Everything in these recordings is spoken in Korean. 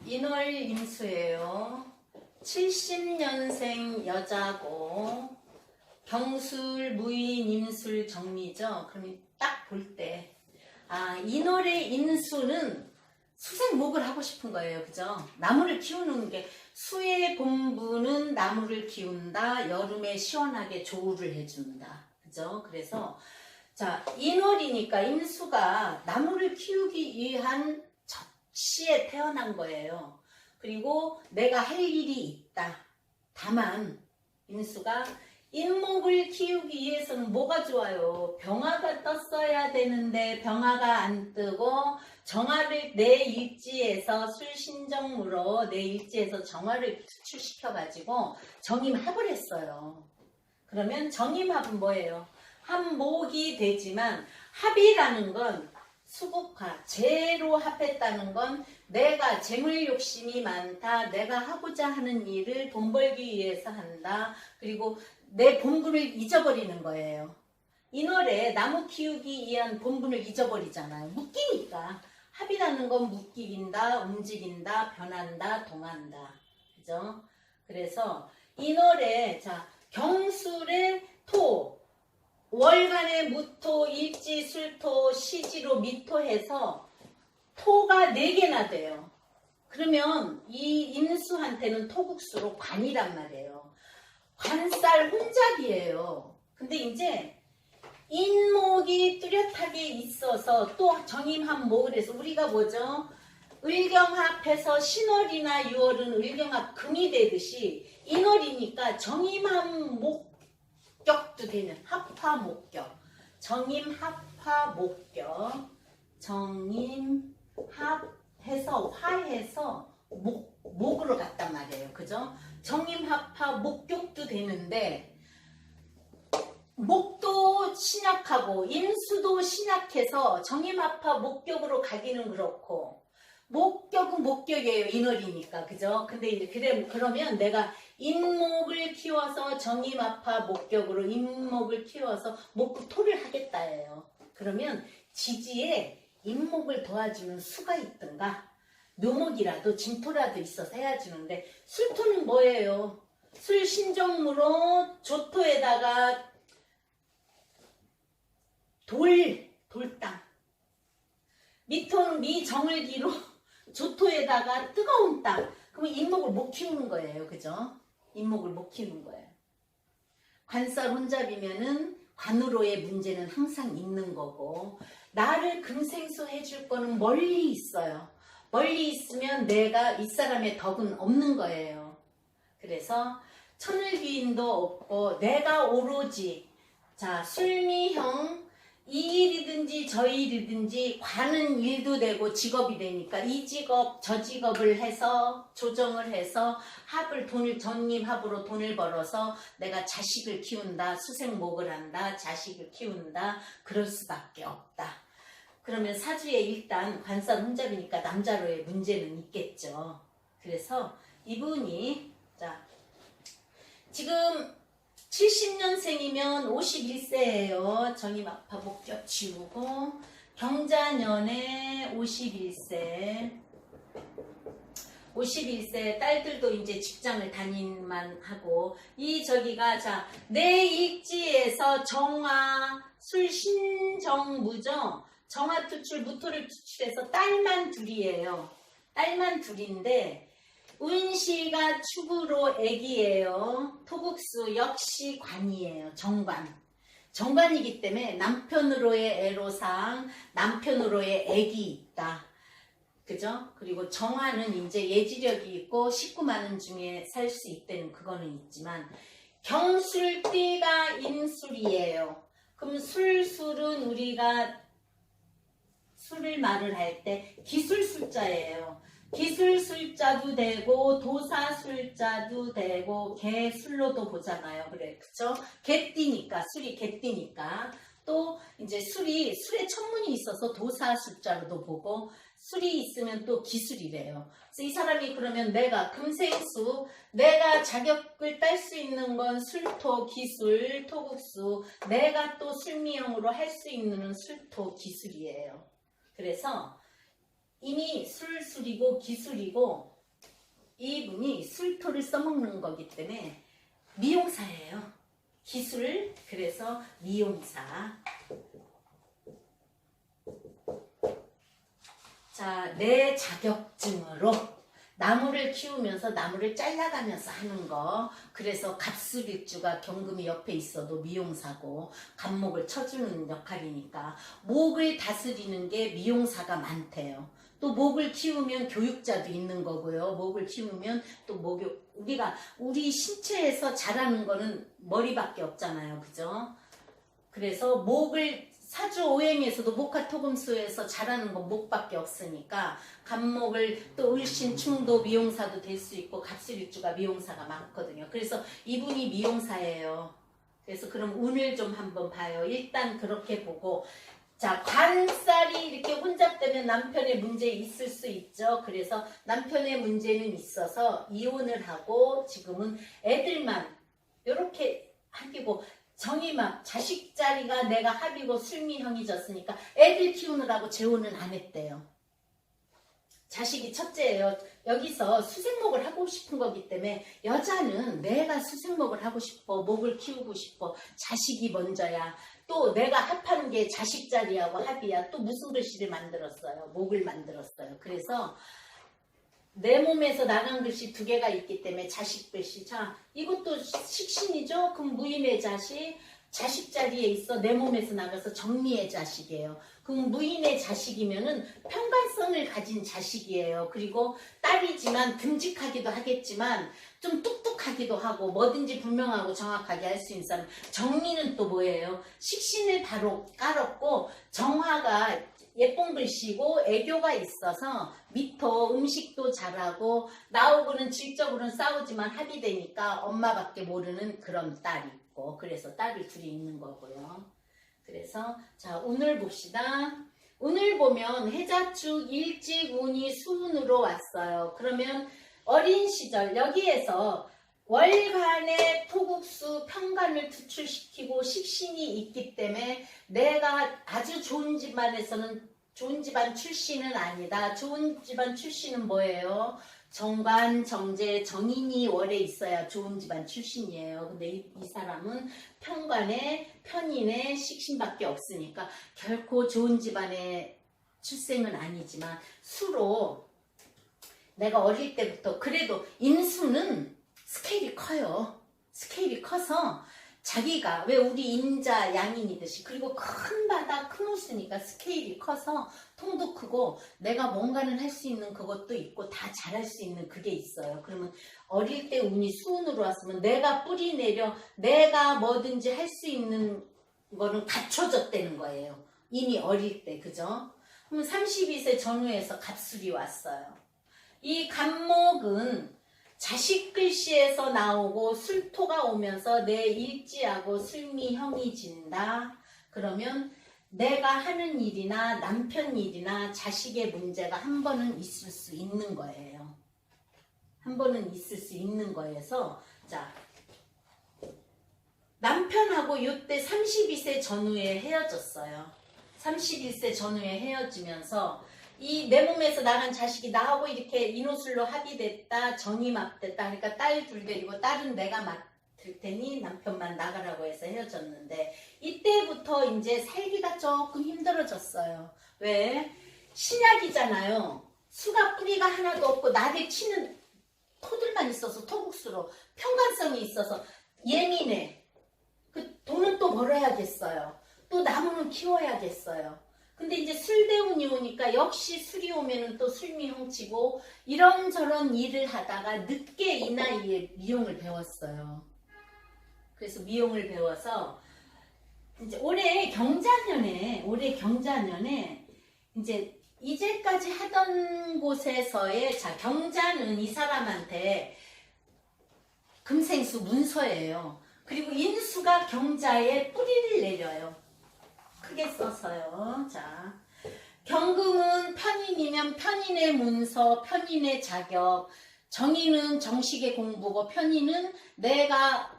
인월임수예요. 70년생 여자고 경술, 무인, 임술, 정미죠. 그러면 딱 볼 때 인월의 임수는 수생목을 하고 싶은 거예요. 그죠? 나무를 키우는 게 수의 본분은 나무를 키운다. 여름에 시원하게 조우를 해준다. 그죠? 그래서 자, 인월이니까 임수가 나무를 키우기 위한 시에 태어난 거예요. 그리고 내가 할 일이 있다. 다만 임수가 인목을 키우기 위해서는 뭐가 좋아요? 병화가 떴어야 되는데 병화가 안 뜨고 정화를 내 일지에서 술신정무로 내 일지에서 정화를 투출시켜 가지고 정임합을 했어요. 그러면 정임합은 뭐예요? 합목이 되지만 합이라는 건 수국화, 재로 합했다는 건 내가 재물 욕심이 많다. 내가 하고자 하는 일을 돈 벌기 위해서 한다. 그리고 내 본분을 잊어버리는 거예요. 인월에 나무 키우기 위한 본분을 잊어버리잖아요. 묶이니까. 합이라는 건 묶인다, 움직인다, 변한다, 동한다. 그죠? 그래서 인월에 경술의 토, 월간의 무토, 일지, 술토, 시지로 미토해서 토가 4개나 돼요. 그러면 이 임수한테는 토국수로 관이란 말이에요. 관살 혼잡이에요. 근데 이제 인목이 뚜렷하게 있어서 또 정임합 목을 해서 우리가 뭐죠? 을경합해서 신월이나 유월은 을경합 금이 되듯이 인월이니까 정임합 목격도 되는 합화목격. 정임합화목격. 정임합해서 화해서 목으로 갔단 말이에요. 그죠? 정임합화 목격도 되는데 목도 신약하고 임수도 신약해서 정임합화 목격으로 가기는 그렇고 목격은 목격이에요. 인월이니까. 그죠? 근데 이제 그러면 내가 인목을 키워서 정임합화 목격으로 인목을 키워서 목토를 하겠다예요. 그러면 지지에 인목을 도와주는 수가 있든가 묘목이라도 진토라도 있어서 해야 주는데 술토는 뭐예요? 술신정무로 조토에다가 돌땅 미토는 미정을기로 조토에다가 뜨거운 땅. 그러면 인목을 못 키우는 거예요. 그죠? 인목을 못 키우는 거예요. 관살 혼잡이면은 관으로의 문제는 항상 있는 거고 나를 금생수 해줄 거는 멀리 있어요. 멀리 있으면 내가 윗사람의 덕은 없는 거예요. 그래서 천을귀인도 없고 내가 오로지 술미형 이 일이든지 저 일이든지 관은 일도 되고 직업이 되니까 이 직업 저 직업을 해서 조정을 해서 돈을 전임합으로 돈을 벌어서 내가 자식을 키운다. 수생목을 한다. 자식을 키운다. 그럴 수밖에 없다. 그러면 사주에 일단 관살 혼잡이니까 남자로의 문제는 있겠죠. 그래서 이분이 지금 70년생이면 51세예요. 정임합화 목격 지우고 경자년에 51세 딸들도 이제 직장을 다닐만 하고 내 일지에서 정화 술신정무죠. 정화 투출 무토를 투출해서 딸만 둘이에요. 딸만 둘인데 운시가 축으로 애기예요. 토국수 역시 관이에요. 정관이기 때문에 남편으로의 애로상, 남편으로의 애기 있다. 그죠? 그리고 정화는 이제 예지력이 있고 식구 많은 중에 살 수 있다는 그거는 있지만 경술띠가 임술이에요. 그럼 술은 우리가 술을 말을 할 때 기술술자예요. 기술술자도 되고 도사술자도 되고 개술로도 보잖아요. 그래, 그쵸? 술이 개띠니까 또 이제 술에 천문이 있어서 도사술자로도 보고 술이 있으면 또 기술이래요. 그래서 이 사람이 그러면 내가 금생수 내가 자격을 딸 수 있는 건 술토 기술 토국수 내가 또 술미형으로 할 수 있는 술토 기술이에요. 그래서 이미 술이고 기술이고 이분이 술토를 써먹는 거기 때문에 미용사예요. 기술, 그래서 미용사. 자, 내 자격증으로 나무를 키우면서 나무를 잘라가면서 하는 거. 그래서 갑술일주가 경금이 옆에 있어도 미용사고 갑목을 쳐주는 역할이니까 목을 다스리는 게 미용사가 많대요. 또 목을 키우면 교육자도 있는 거고요. 목을 키우면 또 우리 신체에서 자라는 거는 머리밖에 없잖아요. 그죠? 그래서 목을 사주오행에서도 목화토금수에서 자라는 건 목밖에 없으니까 갑목을 또 을신, 충도 미용사도 될 수 있고 갑술일주가 미용사가 많거든요. 그래서 이분이 미용사예요. 그래서 그럼 운을 좀 한번 봐요. 일단 그렇게 보고, 자, 관살이 이렇게 혼잡되면 남편의 문제 있을 수 있죠. 그래서 남편의 문제는 있어서 이혼을 하고 지금은 애들만 이렇게 합이고, 정이만 자식 자리가 내가 합이고 술미형이 졌으니까 애들 키우느라고 재혼은 안 했대요. 자식이 첫째예요. 여기서 수생목을 하고 싶은 거기 때문에 여자는 내가 수생목을 하고 싶어, 목을 키우고 싶어, 자식이 먼저야. 또 내가 합하는 게 자식 자리하고 합이야. 또 무슨 글씨를 만들었어요? 목을 만들었어요. 그래서 내 몸에서 나간 글씨 2개가 있기 때문에 자식 글씨. 자, 이것도 식신이죠. 그럼 무인의 자식, 자식 자리에 있어. 내 몸에서 나가서 정리의 자식이에요. 그럼 무인의 자식이면은 평간성을 가진 자식이에요. 그리고 딸이지만 듬직하기도 하겠지만 좀 똑똑하기도 하고 뭐든지 분명하고 정확하게 할 수 있는 사람. 정리는 또 뭐예요? 식신을 바로 깔았고 정화가 예쁜 글씨고 애교가 있어서 미토 음식도 잘하고 나오고는 질적으로는 싸우지만 합의되니까 엄마밖에 모르는 그런 딸이 있고, 그래서 딸이 둘이 있는 거고요. 그래서 자, 운을 봅시다. 운을 보면 해자축 일찍 운이 수운으로 왔어요. 그러면 어린 시절 여기에서 월간의 토국수 편간을 투출시키고 식신이 있기 때문에 내가 아주 좋은 집안에서는 좋은 집안 출신은 아니다. 좋은 집안 출신은 뭐예요? 정관, 정제, 정인이 월에 있어야 좋은 집안 출신이에요. 근데 이 사람은 편관의 편인의 식신밖에 없으니까 결코 좋은 집안의 출생은 아니지만 수로 내가 어릴 때부터 그래도 인수는 스케일이 커요. 스케일이 커서 자기가 왜 우리 인자 양인이듯이 그리고 큰 바다 큰 호수니까 스케일이 커서 통도 크고 내가 뭔가를 할 수 있는 그것도 있고 다 잘할 수 있는 그게 있어요. 그러면 어릴 때 운이 수운으로 왔으면 내가 뿌리 내려 내가 뭐든지 할 수 있는 거는 갖춰졌다는 거예요. 이미 어릴 때. 그죠? 그럼 32세 전후에서 갑술이 왔어요. 이 갑목은 자식 글씨에서 나오고 술토가 오면서 내 일지하고 술미형이 진다. 그러면 내가 하는 일이나 남편 일이나 자식의 문제가 한 번은 있을 수 있는 거예요. 한 번은 있을 수 있는 거여서 자, 남편하고 이때 32세 전후에 헤어졌어요. 31세 전후에 헤어지면서 이 내 몸에서 나간 자식이 나하고 이렇게 인호술로 합의됐다, 정임합됐다. 그러니까 딸 둘 데리고 딸은 내가 맡을 테니 남편만 나가라고 해서 헤어졌는데 이때부터 이제 살기가 조금 힘들어졌어요. 왜? 신약이잖아요. 수가 뿌리가 하나도 없고 나를 치는 토들만 있어서 토국수로 평간성이 있어서 예민해. 그 돈은 또 벌어야겠어요. 또 나무는 키워야겠어요. 근데 이제 술대운이 오니까 역시 술이 오면은 또 술미형치고 이런저런 일을 하다가 늦게 이 나이에 미용을 배웠어요. 그래서 미용을 배워서 이제 올해 경자년에 이제 이제까지 하던 곳에서의 자, 경자는 이 사람한테 금생수 문서예요. 그리고 인수가 경자에 뿌리를 내려요. 크게 써서요. 자, 경금은 편인이면 편인의 문서, 편인의 자격, 정인은 정식의 공부고 편인은 내가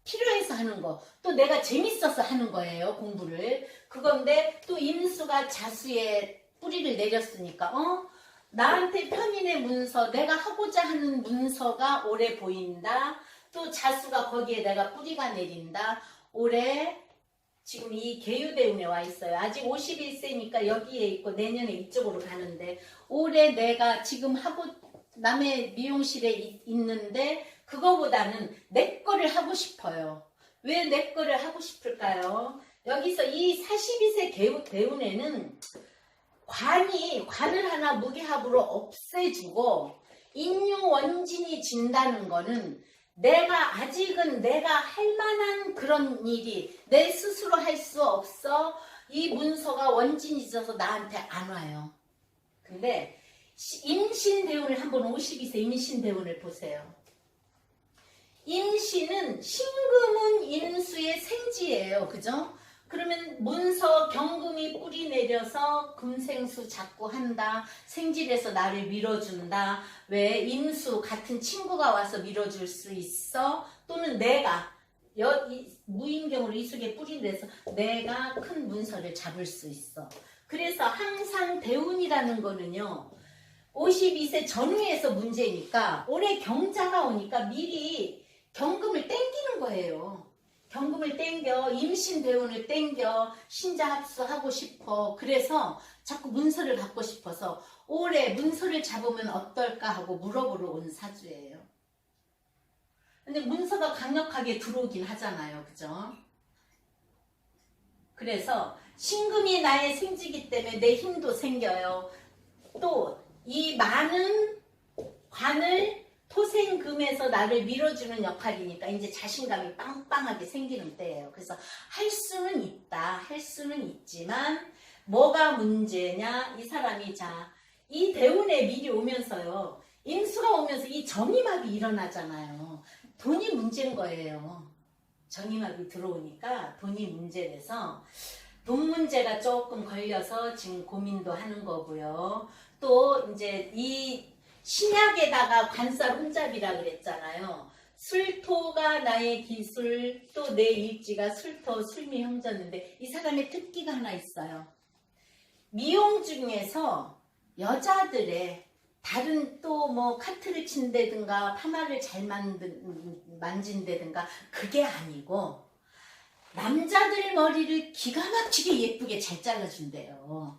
필요해서 하는 거, 또 내가 재밌어서 하는 거예요. 공부를. 그건데 또 인수가 자수에 뿌리를 내렸으니까 나한테 편인의 문서, 내가 하고자 하는 문서가 오래 보인다. 또 자수가 거기에 내가 뿌리가 내린다. 올해 지금 이 계유대운에 와 있어요. 아직 51세니까 여기에 있고 내년에 이쪽으로 가는데 올해 내가 지금 하고 남의 미용실에 있는데 그거보다는 내 거를 하고 싶어요. 왜 내 거를 하고 싶을까요? 여기서 이 42세 대운에는 관을 하나 무게합으로 없애주고 인유원진이 진다는 거는 내가 아직은 내가 할 만한 그런 일이 내 스스로 할 수 없어. 이 문서가 원진이 있어서 나한테 안 와요. 근데 임신대운을 한번 52세 임신대운을 보세요. 임신은 신금은 임수의 생지예요. 그죠? 그러면 문서 경금이 뿌리 내려서 금생수 자꾸 한다. 생질에서 나를 밀어준다. 왜? 임수 같은 친구가 와서 밀어줄 수 있어. 또는 내가 무인경으로 이속에 뿌리 내서 내가 큰 문서를 잡을 수 있어. 그래서 항상 대운이라는 거는요. 52세 전후에서 문제니까 올해 경자가 오니까 미리 경금을 땡기는 거예요. 경금을 땡겨, 임신대운을 땡겨, 신자합수하고 싶어. 그래서 자꾸 문서를 갖고 싶어서 올해 문서를 잡으면 어떨까 하고 물어보러 온 사주예요. 근데 문서가 강력하게 들어오긴 하잖아요. 그죠? 그래서 신금이 나의 생지기 때문에 내 힘도 생겨요. 또 이 많은 관을 토생금에서 나를 밀어주는 역할이니까 이제 자신감이 빵빵하게 생기는 때예요. 그래서 할 수는 있다. 할 수는 있지만 뭐가 문제냐? 이 사람이 이 대운에 미리 오면서요. 임수가 오면서 이 정임합이 일어나잖아요. 돈이 문제인 거예요. 정임합이 들어오니까 돈이 문제돼서 돈 문제가 조금 걸려서 지금 고민도 하는 거고요. 또 이제 이 신약에다가 관살 혼잡이라 그랬잖아요. 술토가 나의 기술, 또 내 일지가 술토, 술미 형제인데 이 사람의 특기가 하나 있어요. 미용 중에서 여자들의 다른 또 뭐 카트를 친다든가 파마를 잘 만진다든가 그게 아니고 남자들 머리를 기가 막히게 예쁘게 잘 잘라준대요.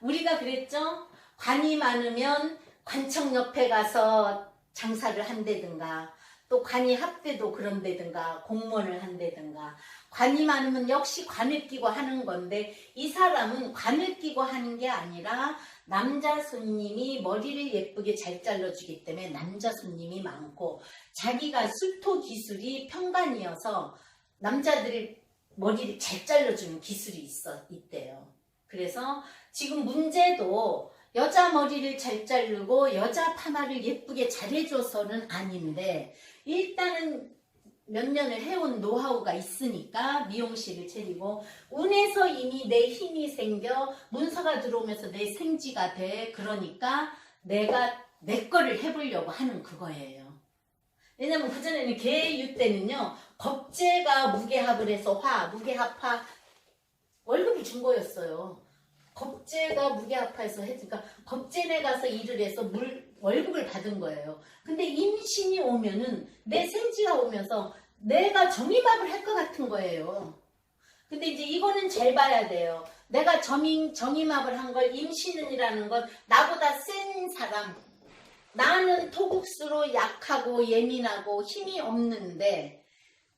우리가 그랬죠? 관이 많으면 관청 옆에 가서 장사를 한다든가 또 관이 합대도 그런다든가 공무원을 한다든가 관이 많으면 역시 관을 끼고 하는 건데 이 사람은 관을 끼고 하는 게 아니라 남자 손님이 머리를 예쁘게 잘 잘라주기 때문에 남자 손님이 많고 자기가 술토 기술이 편관이어서 남자들이 머리를 잘 잘라주는 기술이 있대요. 그래서 지금 문제도 여자 머리를 잘 자르고 여자 파마를 예쁘게 잘해줘서는 아닌데 일단은 몇 년을 해온 노하우가 있으니까 미용실을 차리고 운에서 이미 내 힘이 생겨 문서가 들어오면서 내 생지가 돼. 그러니까 내가 내 거를 해보려고 하는 그거예요. 왜냐면 그전에는 계유 때는요 겁재가 무게합을 해서 무게합화 월급을 준 거였어요. 겁재가 무게합화해서 했으니까 겁재네 가서 일을 해서 월급을 받은 거예요. 근데 임신이 오면은 내 생지가 오면서 내가 정임합을 할 것 같은 거예요. 근데 이제 이거는 잘 봐야 돼요. 내가 정임합을 한 걸 임신이라는 건 나보다 센 사람, 나는 토국수로 약하고 예민하고 힘이 없는데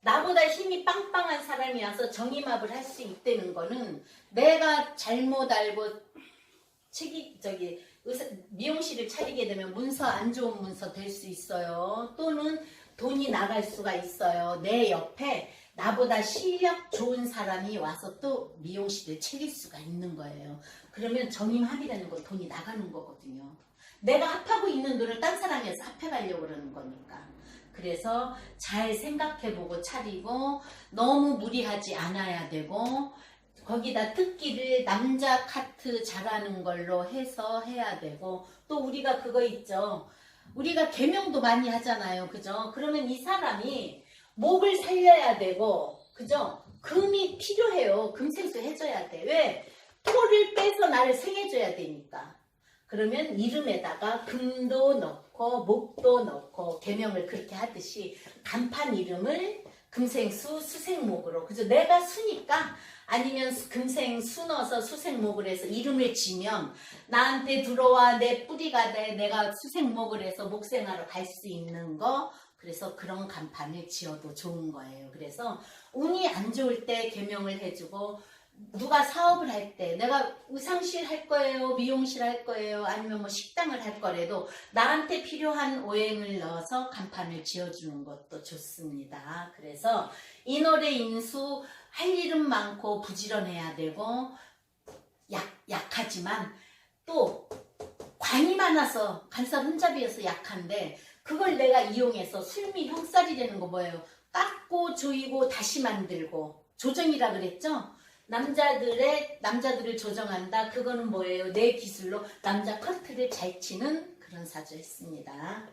나보다 힘이 빵빵한 사람이 와서 정임합을 할 수 있다는 거는 내가 잘못 알고 미용실을 차리게 되면 문서 안 좋은 문서 될 수 있어요. 또는 돈이 나갈 수가 있어요. 내 옆에 나보다 실력 좋은 사람이 와서 또 미용실을 차릴 수가 있는 거예요. 그러면 정임합이라는 건 돈이 나가는 거거든요. 내가 합하고 있는 돈을 딴 사람이 와서 합해가려고 그러는 거니까. 그래서 잘 생각해보고 차리고 너무 무리하지 않아야 되고 거기다 특기를 남자 카트 잘하는 걸로 해서 해야 되고 또 우리가 그거 있죠. 우리가 계명도 많이 하잖아요. 그죠? 그러면 이 사람이 목을 살려야 되고 그죠? 금이 필요해요. 금생수 해줘야 돼. 왜? 토를 빼서 나를 생해줘야 되니까. 그러면 이름에다가 금도 넣고 목도 넣고 개명을 그렇게 하듯이 간판 이름을 금생수 수생목으로, 그죠? 내가 수니까 아니면 금생수 넣어서 수생목을 해서 이름을 지면 나한테 들어와 내 뿌리가 돼, 내가 수생목을 해서 목생하러 갈 수 있는 거. 그래서 그런 간판을 지어도 좋은 거예요. 그래서 운이 안 좋을 때 개명을 해주고, 누가 사업을 할 때 내가 의상실 할 거예요, 미용실 할 거예요, 아니면 뭐 식당을 할 거래도 나한테 필요한 오행을 넣어서 간판을 지어주는 것도 좋습니다. 그래서 인월의 인수 할 일은 많고 부지런해야 되고 약하지만 또 관이 많아서 간섭 혼잡이어서 약한데, 그걸 내가 이용해서 술미 형살이 되는 거 뭐예요? 깎고 조이고 다시 만들고 조정이라 그랬죠? 남자들을 조정한다. 그거는 뭐예요? 내 기술로 남자 커트를 잘 치는 그런 사주였습니다.